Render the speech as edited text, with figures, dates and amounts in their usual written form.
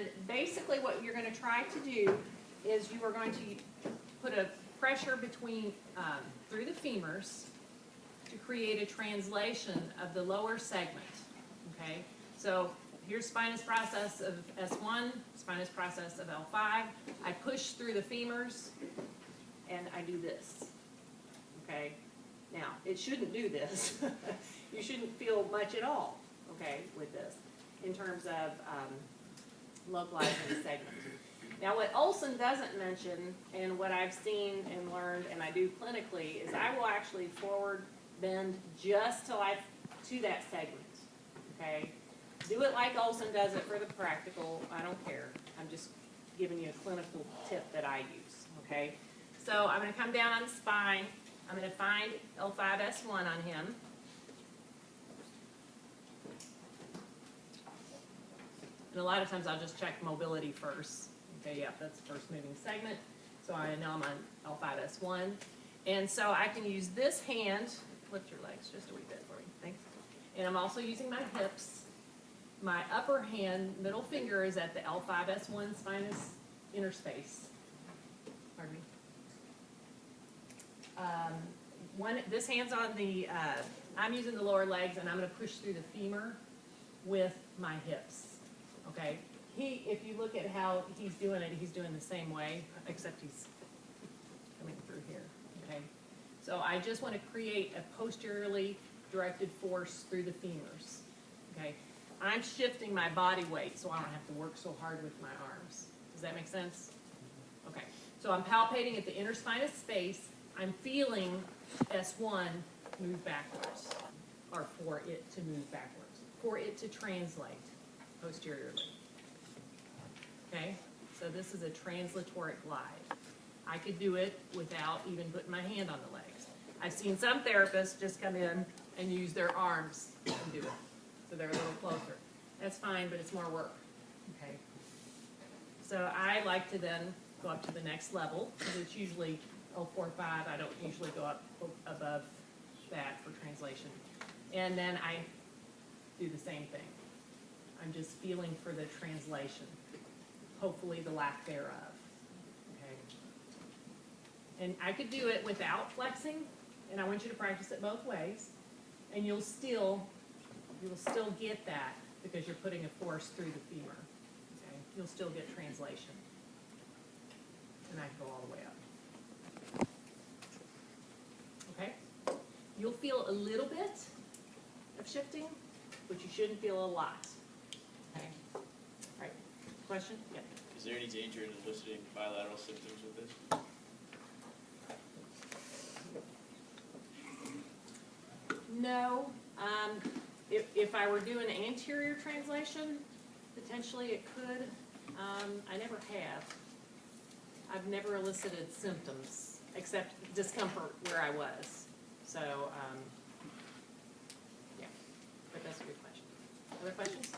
And basically what you're going to try to do is you are going to put a pressure between, through the femurs to create a translation of the lower segment, okay? So here's spinous process of S1, spinous process of L5. I push through the femurs and I do this, okay? Now, it shouldn't do this. You shouldn't feel much at all, okay, with this in terms of localizing the segment. Now, what Olson doesn't mention, and what I've seen and learned, and I do clinically, is I will actually forward bend just to that segment, okay? Do it like Olson does it for the practical. I don't care. I'm just giving you a clinical tip that I use, okay? So I'm going to come down on the spine. I'm going to find L5S1 on him. And a lot of times I'll just check mobility first. Okay, yeah, that's the first moving segment. So I know I'm on L5S1. And so I can use this hand, lift your legs just a wee bit for me, thanks. And I'm also using my hips. My upper hand, middle finger is at the L5S1 spinous interspace. Pardon me. This hand's on the, I'm using the lower legs, and I'm going to push through the femur with my hips. Okay, if you look at how he's doing it, he's doing the same way, except he's coming through here, okay? So I just want to create a posteriorly directed force through the femurs, okay? I'm shifting my body weight so I don't have to work so hard with my arms. Does that make sense? Okay, so I'm palpating at the interspinous space. I'm feeling S1 move backwards, or for it to move backwards, for it to translate posteriorly. Okay, so this is a translatoric glide. I could do it without even putting my hand on the legs. I've seen some therapists just come in and use their arms and do it. So they're a little closer. That's fine, but it's more work. Okay. So I like to then go up to the next level. It's usually L4-5. I don't usually go up above that for translation. And then I do the same thing. I'm just feeling for the translation, hopefully the lack thereof. Okay. And I could do it without flexing, and I want you to practice it both ways, and you will still get that because you're putting a force through the femur. Okay. You'll still get translation. And I can go all the way up. Okay? You'll feel a little bit of shifting, but you shouldn't feel a lot. Okay. All right. Question? Yeah. Is there any danger in eliciting bilateral symptoms with this? No. If I were doing anterior translation, potentially it could. I never have. I've never elicited symptoms except discomfort where I was. So, yeah. But that's a good question. Other questions?